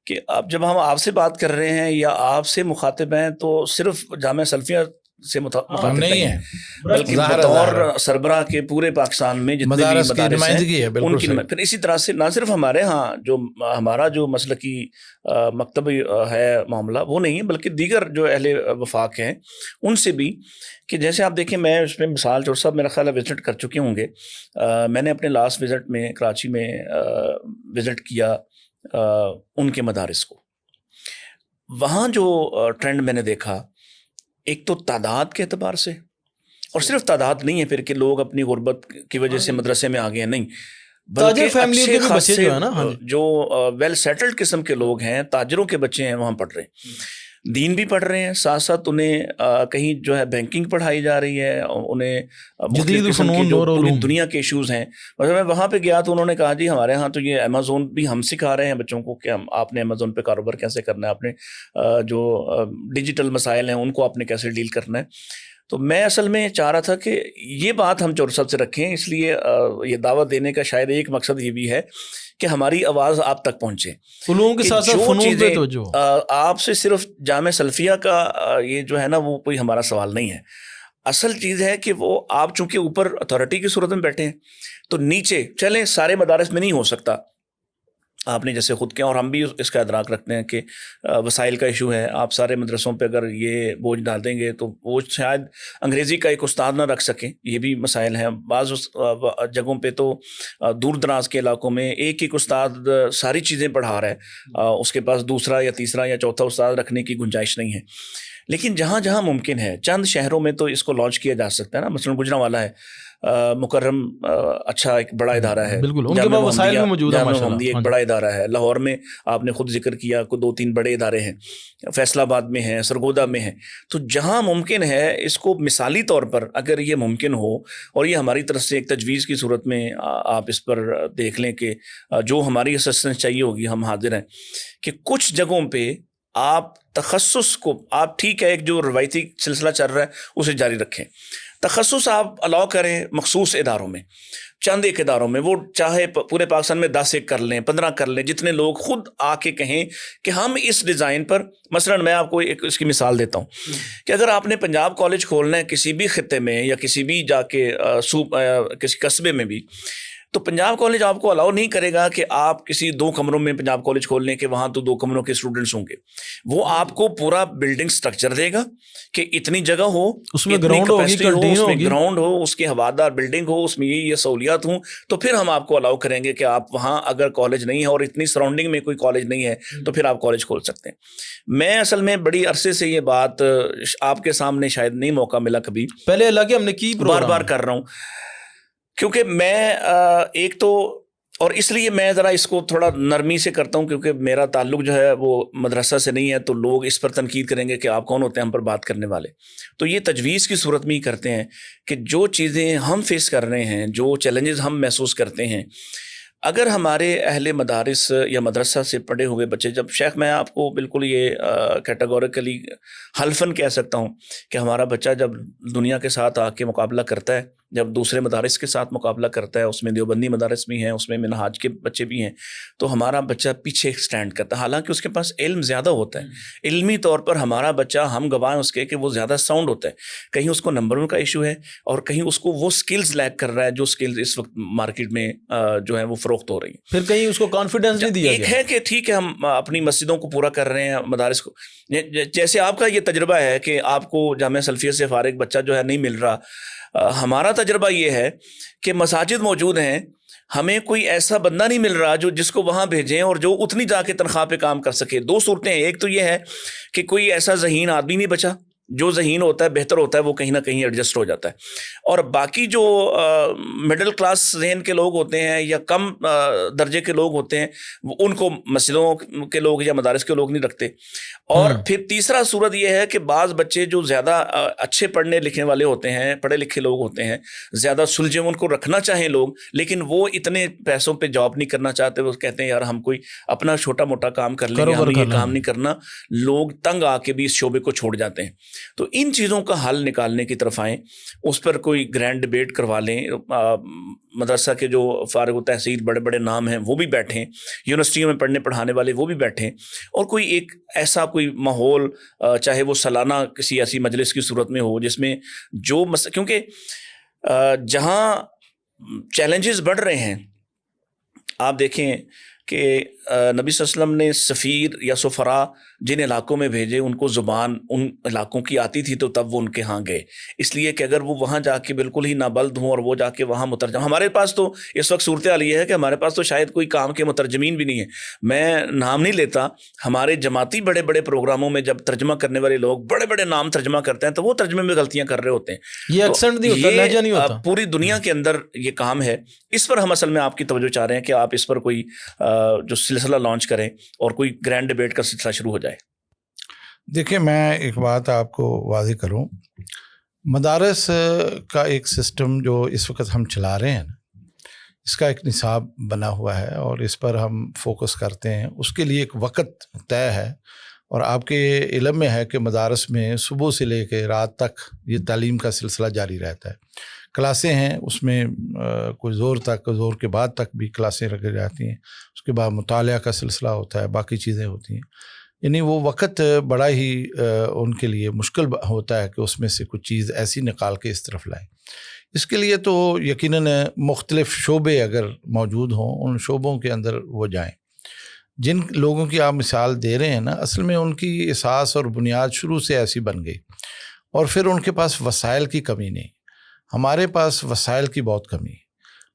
کہ اب جب ہم آپ سے بات کر رہے ہیں یا آپ سے مخاطب ہیں تو صرف جامعہ سلفیہ سے مخاطب نہیں ہے, بلکہ بطور سربراہ کے پورے پاکستان میں جتنے بھی مدارس ہیں ان کی. پھر اسی طرح سے نہ صرف ہمارے ہاں جو ہمارا جو مسلکی مکتبی ہے معاملہ وہ نہیں ہے, بلکہ دیگر جو اہل وفاق ہیں ان سے بھی, کہ جیسے آپ دیکھیں میں اس میں مثال چودھری صاحب میرا خیال ہے وزٹ کر چکے ہوں گے. میں نے اپنے لاسٹ وزٹ میں کراچی میں وزٹ کیا ان کے مدارس کو. وہاں جو ٹرینڈ میں نے دیکھا, ایک تو تعداد کے اعتبار سے, اور صرف تعداد نہیں ہے پھر کہ لوگ اپنی غربت کی وجہ سے مدرسے میں آ گئے ہیں, نہیں, بلکہ اچھے خاصے جو ویل سیٹلڈ قسم کے لوگ ہیں, تاجروں کے بچے ہیں, وہاں پڑھ رہے ہیں, دین بھی پڑھ رہے ہیں, ساتھ ساتھ انہیں کہیں جو ہے بینکنگ پڑھائی جا رہی ہے, انہیں مختلف قسم کی جو پوری دنیا کے ایشوز ہیں. مطلب میں وہاں پہ گیا تو انہوں نے کہا جی ہمارے ہاں تو یہ امیزون بھی ہم سکھا رہے ہیں بچوں کو کہ آپ نے امیزون پہ کاروبار کیسے کرنا ہے, آپ نے جو ڈیجیٹل مسائل ہیں ان کو آپ نے کیسے ڈیل کرنا ہے. تو میں اصل میں چاہ رہا تھا کہ یہ بات ہم چودھری صاحب سے رکھیں, اس لیے یہ دعوت دینے کا شاید ایک مقصد یہ بھی ہے کہ ہماری آواز آپ تک پہنچے. علوم کے ساتھ ساتھ فنون پہ توجہ. آپ سے صرف جامعہ سلفیہ کا یہ جو ہے نا وہ کوئی ہمارا سوال نہیں ہے. اصل چیز ہے کہ وہ آپ چونکہ اوپر اتھارٹی کی صورت میں بیٹھے ہیں تو نیچے چلیں, سارے مدارس میں نہیں ہو سکتا, آپ نے جیسے خود کیا, اور ہم بھی اس کا ادراک رکھتے ہیں کہ وسائل کا ایشو ہے. آپ سارے مدرسوں پہ اگر یہ بوجھ ڈال دیں گے تو وہ شاید انگریزی کا ایک استاد نہ رکھ سکیں, یہ بھی مسائل ہیں. بعض جگہوں پہ تو دور دراز کے علاقوں میں ایک استاد ساری چیزیں پڑھا رہا ہے, اس کے پاس دوسرا یا تیسرا یا چوتھا استاد رکھنے کی گنجائش نہیں ہے. لیکن جہاں جہاں ممکن ہے, چند شہروں میں تو اس کو لانچ کیا جا سکتا ہے نا, مثلاً گجرانوالا ہے, مکرم اچھا ایک بڑا ادارہ ہے, بالکل ان کے پاس وسائل بھی موجود ہیں ماشاءاللہ, ایک بڑا ادارہ ہے. لاہور میں آپ نے خود ذکر کیا کو 2-3 بڑے ادارے ہیں, فیصل آباد میں ہیں, سرگودا میں ہیں. تو جہاں ممکن ہے اس کو مثالی طور پر اگر یہ ممکن ہو, اور یہ ہماری طرف سے ایک تجویز کی صورت میں آپ اس پر دیکھ لیں کہ جو ہماری اسسٹنس چاہیے ہوگی ہم حاضر ہیں, کہ کچھ جگہوں پہ آپ تخصص کو آپ ٹھیک ہے ایک جو روایتی سلسلہ چل رہا ہے اسے جاری رکھیں, تخصص آپ الاؤ کریں مخصوص اداروں میں، چند ایک اداروں میں، وہ چاہے پورے پاکستان میں 10 ایک کر لیں، 15 کر لیں، جتنے لوگ خود آ کے کہیں کہ ہم اس ڈیزائن پر، مثلا میں آپ کو ایک اس کی مثال دیتا ہوں کہ اگر آپ نے پنجاب کالج کھولنا ہے کسی بھی خطے میں یا کسی بھی جا کے کسی قصبے میں بھی، تو پنجاب کالج آپ کو الاؤ نہیں کرے گا کہ آپ کسی 2 کمروں میں پنجاب کالج کھول لیں کہ وہاں تو 2 کمروں کے اسٹوڈنٹس ہوں گے. وہ آپ کو پورا بلڈنگ سٹرکچر دے گا کہ اتنی جگہ ہو، اس میں اتنی گراؤنڈ ہوگی، capacity ہو، کنٹین اس میں ہوگی، گراؤنڈ ہو، اس کی ہوادار بلڈنگ ہو، اس میں یہ سہولیات ہوں، تو پھر ہم آپ کو الاؤ کریں گے کہ آپ وہاں اگر کالج نہیں ہے اور اتنی سراؤنڈنگ میں کوئی کالج نہیں ہے تو پھر آپ کالج کھول سکتے ہیں. میں اصل میں بڑی عرصے سے یہ بات آپ کے سامنے شاید نہیں موقع ملا کبھی، پہلے اللہ کے ہم نے کی بار بار کر رہا ہوں، کیونکہ میں ایک تو، اور اس لیے میں ذرا اس کو تھوڑا نرمی سے کرتا ہوں کیونکہ میرا تعلق جو ہے وہ مدرسہ سے نہیں ہے، تو لوگ اس پر تنقید کریں گے کہ آپ کون ہوتے ہیں ہم پر بات کرنے والے. تو یہ تجویز کی صورت میں ہی کرتے ہیں کہ جو چیزیں ہم فیس کر رہے ہیں، جو چیلنجز ہم محسوس کرتے ہیں، اگر ہمارے اہل مدارس یا مدرسہ سے پڑھے ہوئے بچے، جب شیخ میں آپ کو بالکل یہ کیٹیگوریکلی حلفاً کہہ سکتا ہوں کہ ہمارا بچہ جب دنیا کے ساتھ آ کے مقابلہ کرتا ہے، جب دوسرے مدارس کے ساتھ مقابلہ کرتا ہے، اس میں دیوبندی مدارس بھی ہیں، اس میں منہاج کے بچے بھی ہیں، تو ہمارا بچہ پیچھے سٹینڈ کرتا ہے، حالانکہ اس کے پاس علم زیادہ ہوتا ہے. علمی طور پر ہمارا بچہ، ہم گواہ ہیں اس کے کہ وہ زیادہ ساؤنڈ ہوتا ہے. کہیں اس کو نمبروں کا ایشو ہے اور کہیں اس کو وہ سکلز لیک کر رہا ہے جو سکلز اس وقت مارکیٹ میں جو ہے وہ فروخت ہو رہی ہیں. پھر کہیں اس کو کانفیڈنس نہیں دیا ایک گیا. ہے کہ ٹھیک ہے ہم اپنی مسجدوں کو پورا کر رہے ہیں، مدارس کو، جیسے آپ کا یہ تجربہ ہے کہ آپ کو جامعہ سلفیہ سے فارغ بچہ جو ہے نہیں مل رہا، ہمارا تجربہ یہ ہے کہ مساجد موجود ہیں، ہمیں کوئی ایسا بندہ نہیں مل رہا جو جس کو وہاں بھیجیں اور جو اتنی جا کے تنخواہ پہ کام کر سکے. 2 صورتیں ہیں، ایک تو یہ ہے کہ کوئی ایسا ذہین آدمی نہیں بچا، جو ذہین ہوتا ہے بہتر ہوتا ہے وہ کہیں نہ کہیں ایڈجسٹ ہو جاتا ہے، اور باقی جو مڈل کلاس ذہن کے لوگ ہوتے ہیں یا کم درجے کے لوگ ہوتے ہیں، ان کو مسجدوں کے لوگ یا مدارس کے لوگ نہیں رکھتے. اور پھر تیسرا صورت یہ ہے کہ بعض بچے جو زیادہ اچھے پڑھنے لکھنے والے ہوتے ہیں، پڑھے لکھے لوگ ہوتے ہیں، زیادہ سلجھے، ان کو رکھنا چاہیں لوگ، لیکن وہ اتنے پیسوں پہ جاب نہیں کرنا چاہتے، وہ کہتے ہیں یار ہم کوئی اپنا چھوٹا موٹا کام کر لیں گے، ہم یہ کام نہیں کرنا. لوگ تنگ آ کے بھی اس شعبے کو چھوڑ جاتے ہیں. تو ان چیزوں کا حل نکالنے کی طرف آئیں، اس پر کوئی گرینڈ ڈبیٹ کروا لیں. مدرسہ کے جو فارغ التحصیل بڑے بڑے نام ہیں وہ بھی بیٹھیں، یونیورسٹیوں میں پڑھنے پڑھانے والے وہ بھی بیٹھیں، اور کوئی ایک ایسا کوئی ماحول، چاہے وہ سالانہ کسی ایسی مجلس کی صورت میں ہو جس میں جو کیونکہ جہاں چیلنجز بڑھ رہے ہیں، آپ دیکھیں کہ نبی صلی اللہ علیہ وسلم نے سفیر یا سفراء جن علاقوں میں بھیجے، ان کو زبان ان علاقوں کی آتی تھی تو تب وہ ان کے ہاں گئے، اس لیے کہ اگر وہ وہاں جا کے بالکل ہی نابلد ہوں اور وہ جا کے وہاں مترجم، ہمارے پاس تو اس وقت صورتحال یہ ہے کہ ہمارے پاس تو شاید کوئی کام کے مترجمین بھی نہیں ہے. میں نام نہیں لیتا، ہمارے جماعتی بڑے بڑے پروگراموں میں جب ترجمہ کرنے والے لوگ بڑے بڑے نام ترجمہ کرتے ہیں تو وہ ترجمے میں غلطیاں کر رہے ہوتے ہیں. یہ ایکسنٹ نہیں ہوتا، لہجہ نہیں ہوتا. پوری دنیا کے اندر یہ کام ہے. اس پر ہم اصل میں آپ کی توجہ چاہ رہے ہیں کہ آپ اس پر کوئی جو سلسلہ لانچ کریں اور کوئی گرینڈ ڈبیٹ کا سلسلہ شروع ہو جائے. دیکھیں، میں ایک بات آپ کو واضح کروں، مدارس کا ایک سسٹم جو اس وقت ہم چلا رہے ہیں، اس کا ایک نصاب بنا ہوا ہے اور اس پر ہم فوکس کرتے ہیں. اس کے لیے ایک وقت طے ہے، اور آپ کے علم میں ہے کہ مدارس میں صبح سے لے کے رات تک یہ تعلیم کا سلسلہ جاری رہتا ہے. کلاسیں ہیں، اس میں کوئی زور کے بعد تک بھی کلاسیں رکھی جاتی ہیں. اس کے بعد مطالعہ کا سلسلہ ہوتا ہے، باقی چیزیں ہوتی ہیں. یعنی وہ وقت بڑا ہی ان کے لیے مشکل ہوتا ہے کہ اس میں سے کچھ چیز ایسی نکال کے اس طرف لائیں. اس کے لیے تو یقیناً مختلف شعبے اگر موجود ہوں، ان شعبوں کے اندر وہ جائیں. جن لوگوں کی آپ مثال دے رہے ہیں نا، اصل میں ان کی اساس اور بنیاد شروع سے ایسی بن گئی، اور پھر ان کے پاس وسائل کی کمی نہیں. ہمارے پاس وسائل کی بہت کمی،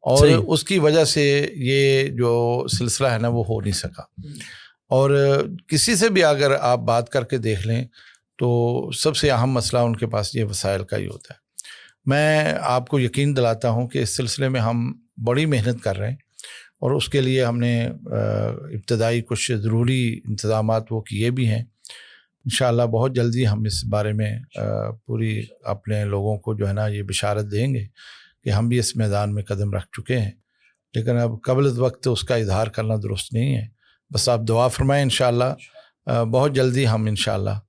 اور اس کی وجہ سے یہ جو سلسلہ ہے نا وہ ہو نہیں سکا. اور کسی سے بھی اگر آپ بات کر کے دیکھ لیں تو سب سے اہم مسئلہ ان کے پاس یہ وسائل کا ہی ہوتا ہے. میں آپ کو یقین دلاتا ہوں کہ اس سلسلے میں ہم بڑی محنت کر رہے ہیں، اور اس کے لیے ہم نے ابتدائی کچھ ضروری انتظامات وہ کیے بھی ہیں. انشاءاللہ بہت جلدی ہم اس بارے میں پوری اپنے لوگوں کو جو ہے نا یہ بشارت دیں گے کہ ہم بھی اس میدان میں قدم رکھ چکے ہیں. لیکن اب قبل وقت اس کا اظہار کرنا درست نہیں ہے. بس آپ دعا فرمائیں، انشاءاللہ بہت جلدی ہم انشاءاللہ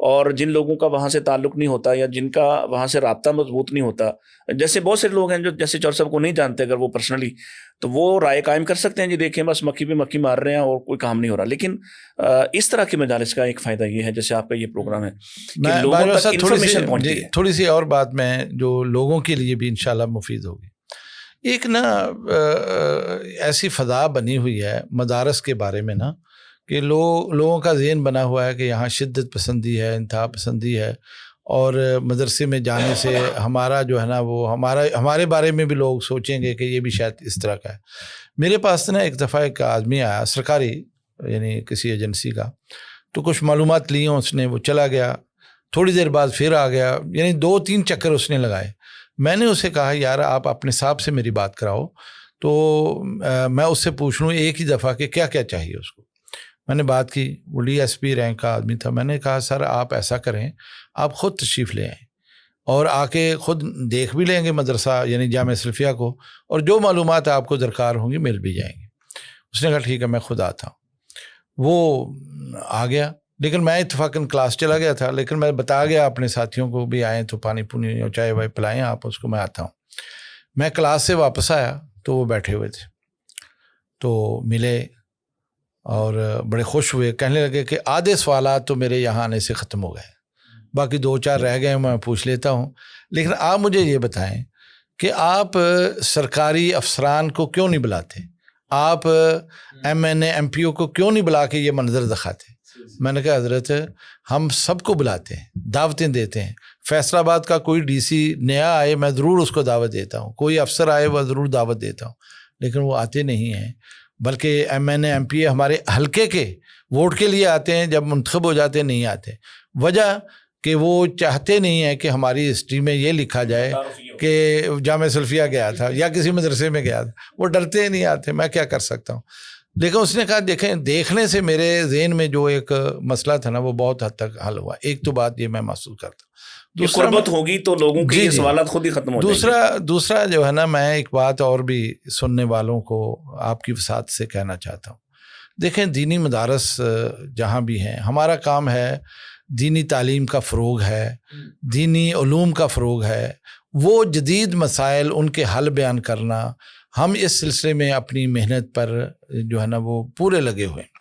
اور جن لوگوں کا وہاں سے تعلق نہیں ہوتا یا جن کا وہاں سے رابطہ مضبوط نہیں ہوتا, جیسے بہت سے لوگ ہیں جو جیسے چور صاحب کو نہیں جانتے اگر وہ پرسنلی, تو وہ رائے قائم کر سکتے ہیں جی دیکھیں بس مکھی پہ مکھی مار رہے ہیں اور کوئی کام نہیں ہو رہا. لیکن اس طرح کے مجالس کا ایک فائدہ یہ ہے جیسے آپ کا یہ پروگرام ہے کہ لوگوں تک انفارمیشن پہنچتی ہے. تھوڑی سی اور بات میں جو لوگوں کے لیے بھی انشاءاللہ مفید ہوگی. ایک نا ایسی فضا بنی ہوئی ہے مدارس کے بارے میں نا کہ لوگوں کا ذہن بنا ہوا ہے کہ یہاں شدت پسندی ہے, انتہا پسندی ہے, اور مدرسے میں جانے سے ہمارا جو ہے نا وہ ہمارے بارے میں بھی لوگ سوچیں گے کہ یہ بھی شاید اس طرح کا ہے. میرے پاس نا ایک دفعہ ایک آدمی آیا سرکاری یعنی کسی ایجنسی کا, تو کچھ معلومات لی اس نے, وہ چلا گیا, تھوڑی دیر بعد پھر آ گیا, یعنی 2-3 چکر اس نے لگائے. میں نے اسے کہا یار آپ اپنے صاحب سے میری بات کراؤ تو میں اس سے پوچھ لوں ایک ہی دفعہ کہ کیا کیا چاہیے اس کو. میں نے بات کی, وہ DSP رینک کا آدمی تھا. میں نے کہا سر آپ ایسا کریں, آپ خود تشریف لے آئیں اور آ کے خود دیکھ بھی لیں گے مدرسہ یعنی جامعہ سلفیہ کو, اور جو معلومات آپ کو درکار ہوں گی مل بھی جائیں گے. اس نے کہا ٹھیک ہے میں خود آتا ہوں. وہ آ گیا, لیکن میں اتفاقاً کلاس چلا گیا تھا, لیکن میں بتا گیا اپنے ساتھیوں کو بھی آئیں تو پانی پونی اور چائے وائے پلائیں آپ اس کو, میں آتا ہوں. میں کلاس سے واپس آیا تو وہ بیٹھے ہوئے تھے, تو ملے اور بڑے خوش ہوئے, کہنے لگے کہ آدھے سوالات تو میرے یہاں آنے سے ختم ہو گئے, باقی 2-4 رہ گئے میں پوچھ لیتا ہوں, لیکن آپ مجھے یہ بتائیں کہ آپ سرکاری افسران کو کیوں نہیں بلاتے, آپ MNA MPO کو کیوں نہیں بلا کے یہ منظر دکھاتے. میں نے کہا حضرت ہم سب کو بلاتے ہیں, دعوتیں دیتے ہیں. فیصل آباد کا کوئی DC نیا آئے میں ضرور اس کو دعوت دیتا ہوں, کوئی افسر آئے وہ ضرور دعوت دیتا ہوں, لیکن وہ آتے نہیں ہیں. بلکہ MNA MPA ہمارے حلقے کے ووٹ کے لیے آتے ہیں, جب منتخب ہو جاتے نہیں آتے. وجہ کہ وہ چاہتے نہیں ہیں کہ ہماری ہسٹری میں یہ لکھا جائے کہ جامعہ سلفیہ گیا تھا یا کسی مدرسے میں گیا تھا, وہ ڈرتے ہی نہیں آتے. میں کیا کر سکتا ہوں. لیکن اس نے کہا دیکھیں دیکھنے سے میرے ذہن میں جو ایک مسئلہ تھا نا وہ بہت حد تک حل ہوا. ایک تو بات یہ میں محسوس کرتا ہوں, قربت ہوگی تو لوگوں کے یہ سوالات خود ہی ختم ہو جائیں گے. دوسرا جو ہے نا, میں ایک بات اور بھی سننے والوں کو آپ کی وسعت سے کہنا چاہتا ہوں. دیکھیں دینی مدارس جہاں بھی ہیں, ہمارا کام ہے دینی تعلیم کا فروغ ہے, دینی علوم کا فروغ ہے, وہ جدید مسائل ان کے حل بیان کرنا. ہم اس سلسلے میں اپنی محنت پر جو ہے نا وہ پورے لگے ہوئے ہیں.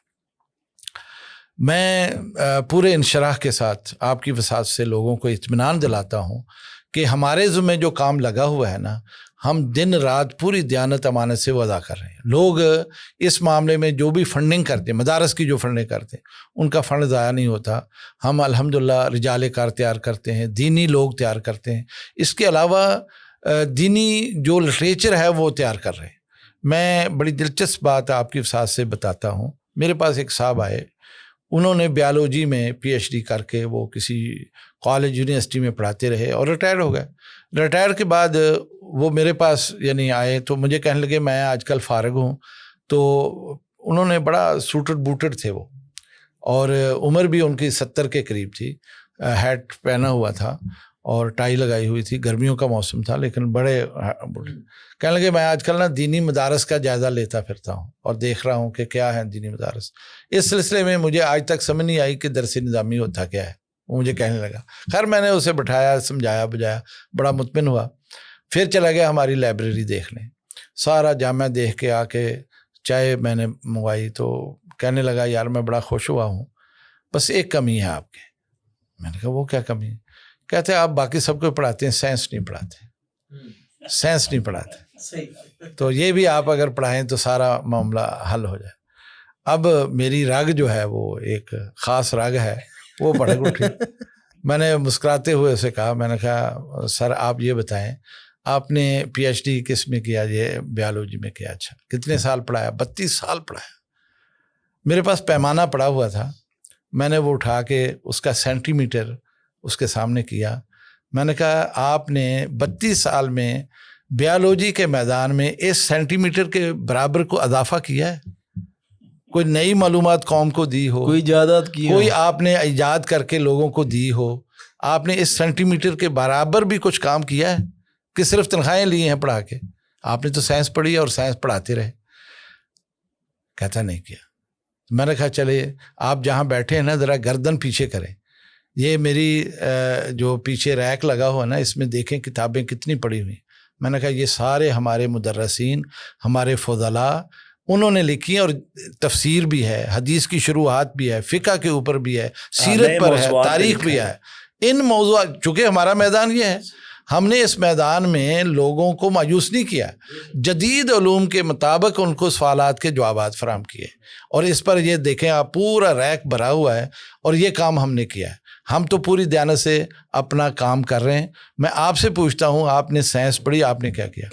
میں پورے انشراح کے ساتھ آپ کی وسعت سے لوگوں کو اطمینان دلاتا ہوں کہ ہمارے ذمہ جو کام لگا ہوا ہے نا, ہم دن رات پوری دیانت امانت سے وہ ادا کر رہے ہیں. لوگ اس معاملے میں جو بھی فنڈنگ کرتے ہیں, مدارس کی جو فنڈنگ کرتے ہیں, ان کا فنڈ ضائع نہیں ہوتا. ہم الحمدللہ رجال کار تیار کرتے ہیں, دینی لوگ تیار کرتے ہیں. اس کے علاوہ دینی جو لٹریچر ہے وہ تیار کر رہے ہیں. میں بڑی دلچسپ بات آپ کی وسعت سے بتاتا ہوں. میرے پاس ایک صاحب آئے, انہوں نے بیالوجی میں PhD کر کے وہ کسی کالج یونیورسٹی میں پڑھاتے رہے اور ریٹائر ہو گئے. ریٹائر کے بعد وہ میرے پاس یعنی آئے تو مجھے کہنے لگے میں آج کل فارغ ہوں. تو انہوں نے بڑا سوٹڈ بوٹڈ تھے وہ, اور عمر بھی ان کی 70 کے قریب تھی. ہیٹ پہنا ہوا تھا اور ٹائی لگائی ہوئی تھی, گرمیوں کا موسم تھا, لیکن بڑے کہنے لگے میں آج کل نا دینی مدارس کا جائزہ لیتا پھرتا ہوں اور دیکھ رہا ہوں کہ کیا ہے دینی مدارس. اس سلسلے میں مجھے آج تک سمجھ نہیں آئی کہ درس نظامی ہوتا کیا ہے, وہ مجھے کہنے لگا. خیر میں نے اسے بٹھایا, سمجھایا بجایا, بڑا مطمئن ہوا. پھر چلا گیا ہماری لائبریری دیکھنے, سارا جامعہ دیکھ کے آ کے چائے میں نے منگوائی تو کہنے لگا یار میں بڑا خوش ہوا ہوں, بس ایک کمی ہے آپ کے. میں نے کہا وہ کیا کمی ہے؟ کہتے ہیں آپ باقی سب کو پڑھاتے ہیں, سائنس نہیں پڑھاتے, سائنس نہیں پڑھاتے. تو یہ بھی آپ اگر پڑھائیں تو سارا معاملہ حل ہو جائے. اب میری رگ جو ہے وہ ایک خاص رگ ہے, وہ بڑھ اٹھی. میں نے مسکراتے ہوئے اسے کہا, میں نے کہا سر آپ یہ بتائیں آپ نے PhD کس میں کیا؟ یہ بیالوجی میں کیا. اچھا کتنے سال پڑھایا؟ 32 سال پڑھایا. میرے پاس پیمانہ پڑا ہوا تھا, میں نے وہ اٹھا کے اس کا سینٹی میٹر اس کے سامنے کیا. میں نے کہا آپ نے 32 سال میں بیالوجی کے میدان میں اس سینٹی میٹر کے برابر کو اضافہ کیا ہے؟ کوئی نئی معلومات قوم کو دی ہو, کوئی ایجادات کی, کوئی آپ نے ایجاد کر کے لوگوں کو دی ہو, آپ نے اس سینٹی میٹر کے برابر بھی کچھ کام کیا ہے کہ صرف تنخواہیں لی ہیں پڑھا کے؟ آپ نے تو سائنس پڑھی اور سائنس پڑھاتے رہے. کہتا نہیں کیا. میں نے کہا چلے آپ جہاں بیٹھے ہیں نا ذرا گردن پیچھے کریں, یہ میری جو پیچھے ریک لگا ہوا نا اس میں دیکھیں کتابیں کتنی پڑھی ہوئی. میں نے کہا یہ سارے ہمارے مدرسین ہمارے فضلاء انہوں نے لکھی ہیں, اور تفسیر بھی ہے, حدیث کی شروحات بھی ہے, فقہ کے اوپر بھی ہے, سیرت پر ہے, تاریخ بھی ہے. ان موضوعات چونکہ ہمارا میدان یہ ہے, ہم نے اس میدان میں لوگوں کو مایوس نہیں کیا, جدید علوم کے مطابق ان کو سوالات کے جوابات فراہم کیے, اور اس پر یہ دیکھیں آپ پورا ریک بھرا ہوا ہے, اور یہ کام ہم نے کیا ہے. ہم تو پوری دیانت سے اپنا کام کر رہے ہیں. میں آپ سے پوچھتا ہوں, آپ نے سائنس پڑھی, آپ نے کیا کیا؟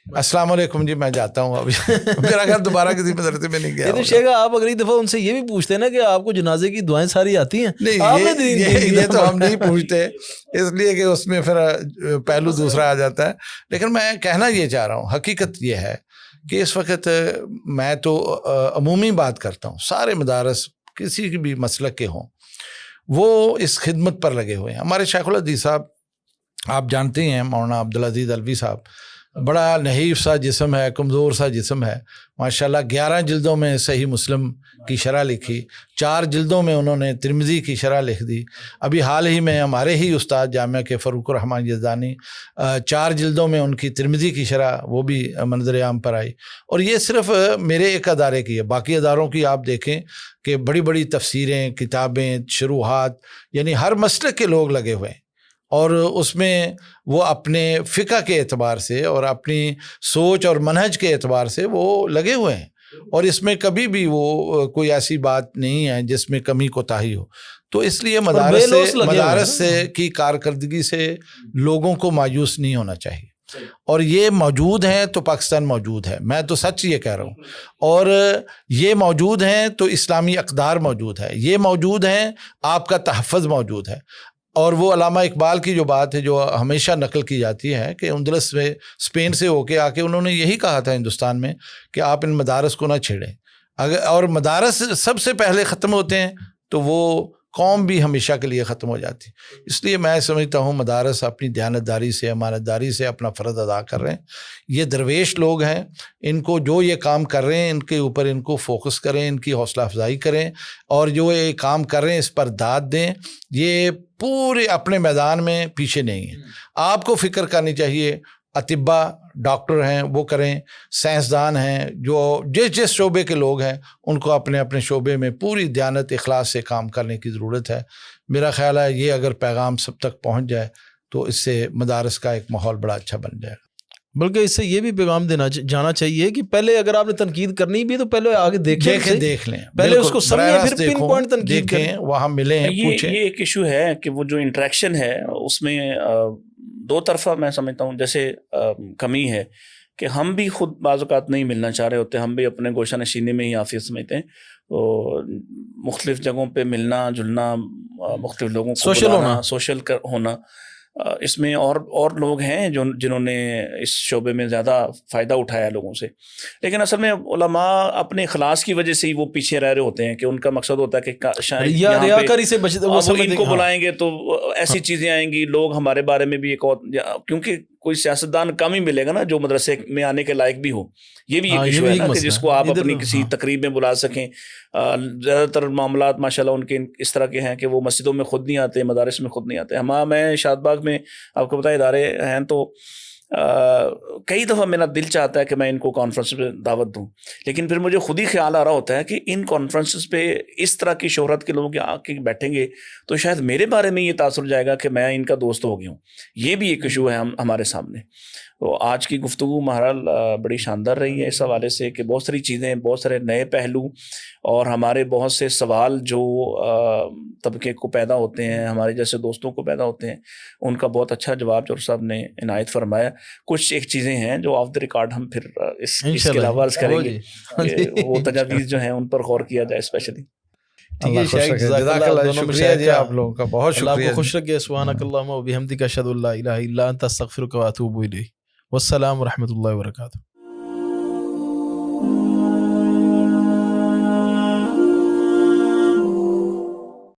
السلام علیکم جی, میں جاتا ہوں ابھی, میرا گھر دوبارہ کسی مدرسے میں نہیں گیا. تو شیخ آپ اگلی دفعہ ان سے یہ بھی پوچھتے ہیں نا کہ آپ کو جنازے کی دعائیں ساری آتی ہیں؟ نہیں, یہ تو ہم نہیں پوچھتے, اس لیے کہ اس میں پھر پہلو دوسرا آ جاتا ہے. لیکن میں کہنا یہ چاہ رہا ہوں, حقیقت یہ ہے کہ اس وقت میں تو عمومی بات کرتا ہوں, سارے مدارس کسی کی بھی مسلک کے ہوں وہ اس خدمت پر لگے ہوئے ہیں. ہمارے شیخ الحدیث صاحب آپ جانتے ہیں, مولانا عبدالعزیز الوی صاحب, بڑا نحیف سا جسم ہے, کمزور سا جسم ہے, ماشاءاللہ 11 جلدوں میں صحیح مسلم کی شرح لکھی, 4 جلدوں میں انہوں نے ترمذی کی شرح لکھ دی. ابھی حال ہی میں ہمارے ہی استاد جامعہ کے فاروق الرحمان یزدانی 4 جلدوں میں ان کی ترمذی کی شرح وہ بھی منظر عام پر آئی. اور یہ صرف میرے ایک ادارے کی ہے, باقی اداروں کی آپ دیکھیں کہ بڑی بڑی تفسیریں, کتابیں, شروحات, یعنی ہر مسلک کے لوگ لگے ہوئے ہیں, اور اس میں وہ اپنے فقہ کے اعتبار سے اور اپنی سوچ اور منہج کے اعتبار سے وہ لگے ہوئے ہیں, اور اس میں کبھی بھی وہ کوئی ایسی بات نہیں ہے جس میں کمی کوتاہی ہو. تو اس لیے مدارس سے کی کارکردگی سے لوگوں کو مایوس نہیں ہونا چاہیے, اور یہ موجود ہیں تو پاکستان موجود ہے, میں تو سچ یہ کہہ رہا ہوں, اور یہ موجود ہیں تو اسلامی اقدار موجود ہے, یہ موجود ہیں آپ کا تحفظ موجود ہے. اور وہ علامہ اقبال کی جو بات ہے جو ہمیشہ نقل کی جاتی ہے کہ اندلس میں اسپین سے ہو کے آ کے انہوں نے یہی کہا تھا ہندوستان میں کہ آپ ان مدارس کو نہ چھیڑیں, اور مدارس سب سے پہلے ختم ہوتے ہیں تو وہ قوم بھی ہمیشہ کے لیے ختم ہو جاتی. اس لیے میں سمجھتا ہوں مدارس اپنی دیانتداری سے, امانت داری سے اپنا فرض ادا کر رہے ہیں. یہ درویش لوگ ہیں, ان کو جو یہ کام کر رہے ہیں ان کے اوپر ان کو فوکس کریں, ان کی حوصلہ افزائی کریں, اور جو یہ کام کر رہے ہیں اس پر داد دیں. یہ پورے اپنے میدان میں پیچھے نہیں ہیں. آپ کو فکر کرنی چاہیے, اطباء ڈاکٹر ہیں وہ کریں, سائنسدان ہیں, جو جس شعبے کے لوگ ہیں ان کو اپنے اپنے شعبے میں پوری دیانت اخلاص سے کام کرنے کی ضرورت ہے. میرا خیال ہے یہ اگر پیغام سب تک پہنچ جائے تو اس سے مدارس کا ایک ماحول بڑا اچھا بن جائے گا. بلکہ اس سے یہ بھی پیغام دینا جانا چاہیے کہ پہلے اگر آپ نے تنقید کرنی بھی تو پہلے آگے دیکھ لیں, پہلے اس کو سمجھیں, پھر پن پوائنٹ تنقید کریں, وہاں ملیں, پوچھیں. یہ ایک ایشو ہے کہ وہ جو انٹریکشن ہے اس میں دو طرفہ میں سمجھتا ہوں جیسے کمی ہے کہ ہم بھی خود بعض اوقات نہیں ملنا چاہ رہے ہوتے, ہم بھی اپنے گوشہ نشینے میں ہی عافیت سمجھتے ہیں. مختلف جگہوں پہ ملنا جلنا, مختلف لوگوں کو بلانا, سوشل ہونا, اس میں اور لوگ ہیں جنہوں نے اس شعبے میں زیادہ فائدہ اٹھایا لوگوں سے. لیکن اصل میں علماء اپنے اخلاص کی وجہ سے ہی وہ پیچھے رہ رہے ہوتے ہیں کہ ان کا مقصد ہوتا ہے کہ ریاکاری سے ان کو بلائیں گے تو ایسی چیزیں آئیں گی, لوگ ہمارے بارے میں بھی ایک اور, کیونکہ کوئی سیاستدان کم ہی ملے گا نا جو مدرسے میں آنے کے لائق بھی ہو. یہ بھی ایک ایشو ہے نا کہ جس کو آپ اپنی کسی تقریب میں بلا سکیں. زیادہ تر معاملات ماشاءاللہ ان کے اس طرح کے ہیں کہ وہ مسجدوں میں خود نہیں آتے, مدارس میں خود نہیں آتے. میں شاد باغ میں آپ کو پتہ ادارے ہیں تو کئی دفعہ میرا دل چاہتا ہے کہ میں ان کو کانفرنس پہ دعوت دوں, لیکن پھر مجھے خود ہی خیال آ رہا ہوتا ہے کہ ان کانفرنسز پہ اس طرح کی شہرت کے لوگ آ کے بیٹھیں گے تو شاید میرے بارے میں یہ تاثر جائے گا کہ میں ان کا دوست ہو گیا ہوں. یہ بھی ایک ایشو ہے ہمارے سامنے. تو آج کی گفتگو بہرحال بڑی شاندار رہی ہے اس حوالے سے کہ بہت ساری چیزیں, بہت سارے نئے پہلو اور ہمارے بہت سے سوال جو طبقے کو پیدا ہوتے ہیں, ہمارے جیسے دوستوں کو پیدا ہوتے ہیں, ان کا بہت اچھا جواب جوہر صاحب نے عنایت فرمایا. کچھ ایک چیزیں ہیں جو آف دا ریکارڈ ہم پھر اس کے علاوہ عرض کریں گے, وہ تجاویز جو ہیں ان پر غور کیا جائے اسپیشلی. ٹھیک ہے شیخ, جزاک اللہ, شکریہ جی آپ لوگوں کا, بہت شکریہ. اللہ کو خوش رکھے. سبحانک اللہم و بحمدک, اشہد ان لا الہ الا انت, استغفرک و اتوب الیک. والسلام ورحمۃ اللہ وبرکاتہ.